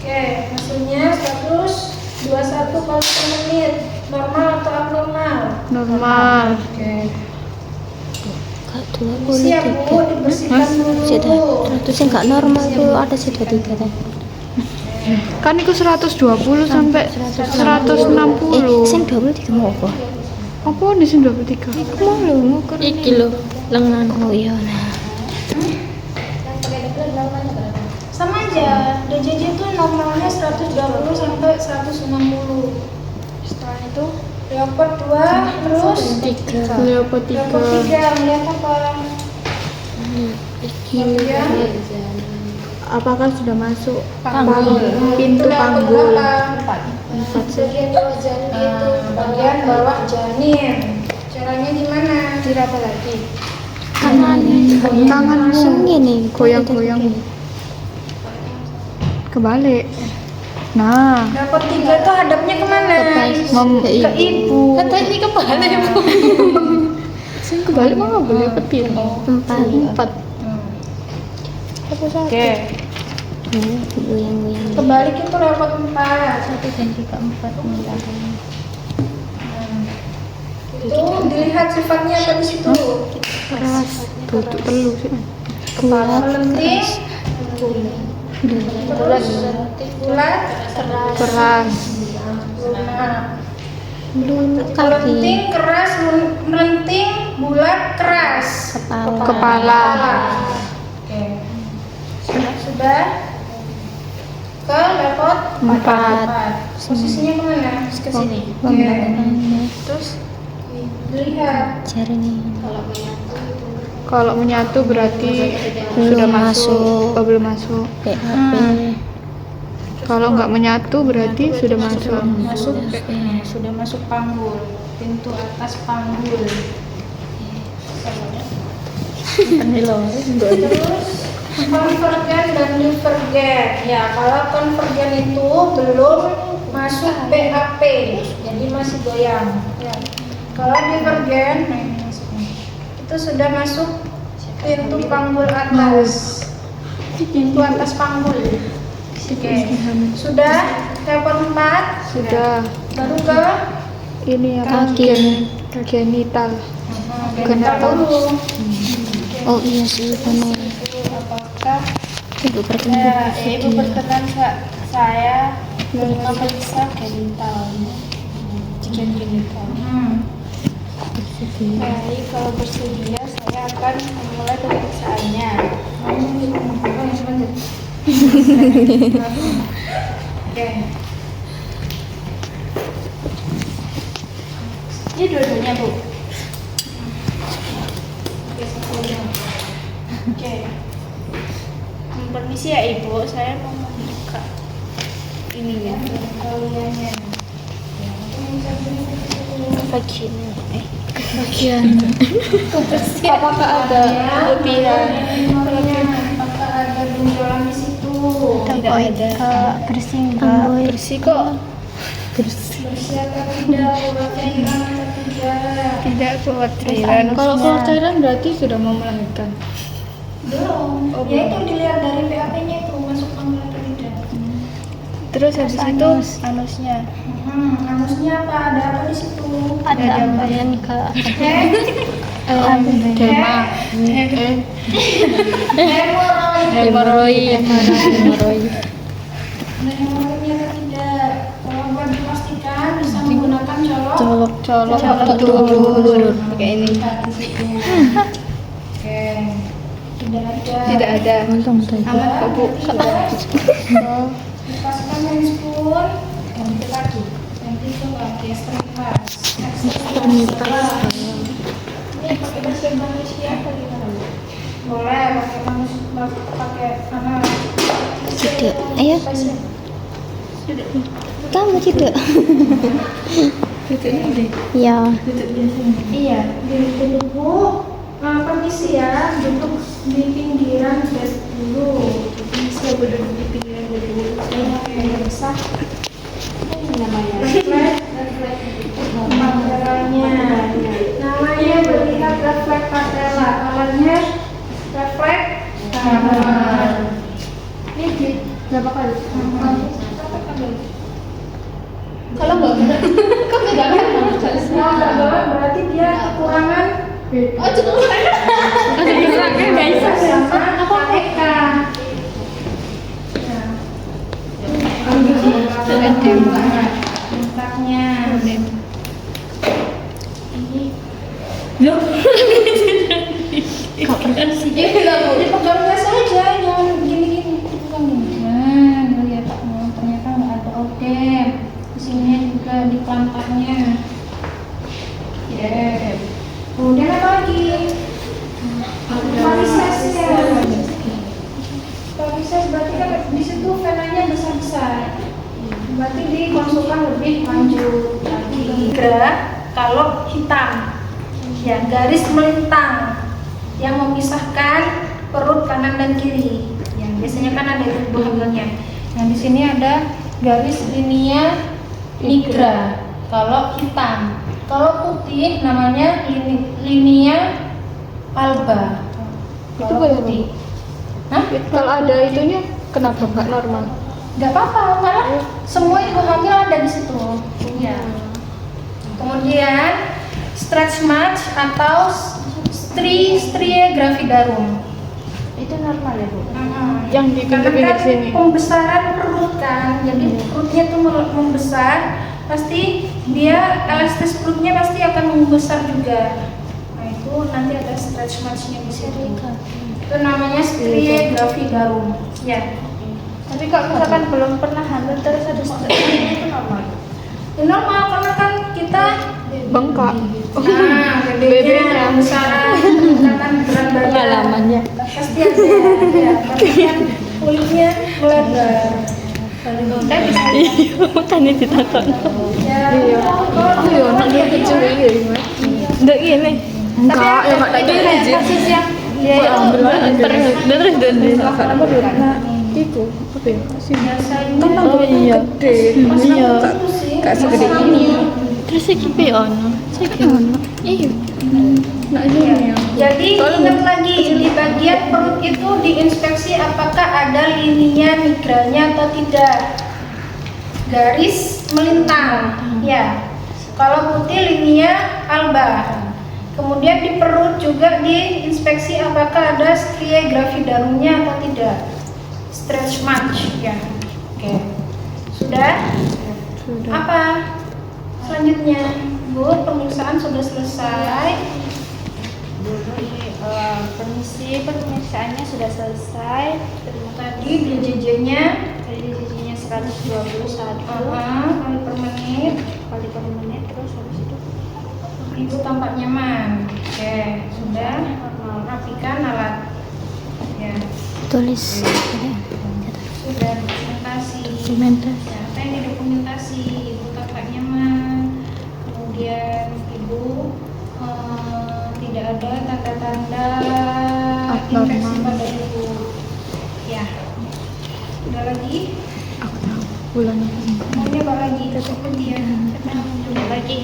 Oke, hasilnya 121 kali per menit. Normal atau abnormal? Normal. Oke. Kak Siap Bu, 23. dibersihkan dulu. Sudah. Terus yang nggak normal tuh ada sudah 3 kan. Kan itu 120 sampai 160. Sing 23 mau apa? Apa di sini 23? Mau lu ngukur. Iki lho, lengan. Oh iya nah. Sama aja, DJJ itu normalnya 120 sampai 160. Setelah itu Leopard 2 terus Leopard 3. Leopard 3 melihat apa? Kemudian Apakah sudah masuk Panggul. pintu udah panggul? berapa? Bagian bawah janin itu, bagian bawah janin. Caranya gimana? Diraba lagi. Tanganmu Segini. goyang-goyang. Kebalik. Nah, Leopard 3 itu hadapnya kemana? ke ibu. Katanya ini kepala ibu. sing kebalik mah nggak boleh petir. 4. Oke. Goyang-goyang. Kebalik itu Leopard 4. 1 dan 3 4 Itu dilihat sifatnya apa di situ? Keras. Tutup telu sih. Kepala melenting, bulat, Keras. lunak. Lunak Melenting, kaki. keras, melenting, bulat, keras. Kepala. Oke. Sudah. Ke Leopard 4. Posisinya kemana? Ke sini. Oke. Terus dilihat. Jaring. Kalau menyatu berarti Belum sudah masuk. masuk. Oh, belum masuk. PHP. Kalau nggak menyatu berarti sudah masuk. Masuk, sudah masuk panggul. Pintu atas panggul. Terus konvergen dan divergen. Ya, kalau konvergen itu belum masuk PAP, jadi masih goyang. Ya. Kalau divergen, nah ini masuknya. Itu sudah masuk pintu panggul atas. Pintu atas panggul. Oke. Sudah Leopard 4. Sudah. Baru ke Ini apa? Kaki. Genital. genital dulu. Oh iya sih benar. Apakah Ibu perkenalan. ibu berkenan saya memeriksa genitalnya? Jika genital. Baik, kalau bersedia saya akan memulai pemeriksaannya. Oke. Ini dua-duanya bu. Oke. Permisi ya ibu, saya mau membuka ininya. Kaliannya. Bagian. Apakah ada kelebihan? Apakah ada benjolan di situ? Tidak ada. Bersih enggak? Bersih kok. Bersih atau tidak? Keluar cairan atau tidak? Tidak keluar cairan. Kalau keluar cairan berarti sudah mau melahirkan. Belum. Ya itu dilihat dari PAP-nya itu masuk panggul atau tidak. Terus habis itu anusnya. Anusnya apa? Ada apa di situ? Ada apa yang kak? Dema. Hemoroid. Ada hemoroidnya atau tidak? Kalau buat dipastikan bisa menggunakan Colok Dulur. kayak ini. Oke. Tidak ada. Tidak ada. Untung tadi. Aman kok, Bu. Sudah. Lepaskan handspoon. Ganti lagi. Ganti itu lagi ekstremitas. Ini pakai bahasa Indonesia atau gimana, Bu? Boleh pakai manusia, pakai apa? Tidak. Ayo. Kamu tidak. Ya. Iya, duduk Bu. Permisi ya, duduk di pinggiran bed dulu. Bisa berduduk di pinggiran bed dulu. Oke, bisa. Ini namanya refleks patelanya. Namanya melihat refleks patela. Alatnya refleks kamar. Ini berapa kali? Kalau nggak benar, kok nggak kan? Berarti dia kekurangan. Oh, cukup. Sama KPK. Tempatnya. Ini. Dipegang biasa aja, jangan gini-gini. Dipegang gini. Nah, lihat ternyata nggak ada odem. Di sini juga di pantatnya. Yeah. Kemudian apa lagi? Varises ya. Varises berarti kan di situ venanya besar-besar. Berarti dikonsulkan lebih lanjut lagi. Kalau hitam, ya garis melintang yang memisahkan perut kanan dan kiri. Yang biasanya kan ada dua hasilnya. Nah di sini ada garis linia nigra. Kalau hitam. Kalau putih namanya linia alba. Itu boleh, putih. Hah? Kalau ada itunya, kenapa nggak normal? Nggak apa-apa, karena semua ibu hamil ada di situ. Ya. Kemudian stretch mark atau stria gravidarum. Itu normal ya, Bu? Yang di Karena pinggir kan sini. pembesaran perut kan, jadi perutnya tuh membesar, pasti dia elastis perutnya pasti akan membesar juga. Nah itu nanti ada stretch marks-nya di situ. Itu namanya stria gravidarum. Ya. Tapi kalau misalkan belum pernah hamil terus ada stresnya itu normal. Ya, normal karena kan kita Bengkak. nah, bebeknya pembesaran, kan berat badan. Pengalamannya. Pasti ada ya, tapi kan kulitnya melebar. Kita bisa Tadi ditakon. ya, Oh iya, anak dia kecil iya gimana? Nggak gini. Enggak, ya enggak kayak gitu. Persis yang dia itu Terus dan Apa dulu? Nah, itu apa ya? Sih. biasanya Kan tambah gede. Iya. Kayak segede ini. Terus iki ono. Iki ono. Iya. Nah, ini ya. Jadi ingat lagi di bagian perut itu diinspeksi apakah ada lininya nigranya atau tidak. Garis melintang, ya. Kalau putih lininya alba. Kemudian di perut juga diinspeksi apakah ada stria gravidarumnya atau tidak. Stretch mark, ya. Oke. Sudah? Sudah. Apa? Selanjutnya, Bu, pemeriksaan sudah selesai. permisi, pemeriksaannya sudah selesai. Tadi DJJ-nya Tadi DJJ-nya 121 kali per menit. kali per menit, terus habis itu Ibu tampak nyaman. Oke, sudah. Rapikan alat. Ya, Tulis. sudah dokumentasi. Dokumentasi. Ya, apa yang didokumentasi? Ibu tampak nyaman. Kemudian ibu tidak ada tanda-tanda infeksi pada ibu. Ya. Udah lagi? Aku tahu bulannya. Mau nyoba lagi tetap dia. Siapa yang mau nyoba lagi?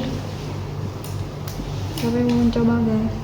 Siapa yang mau mencoba guys?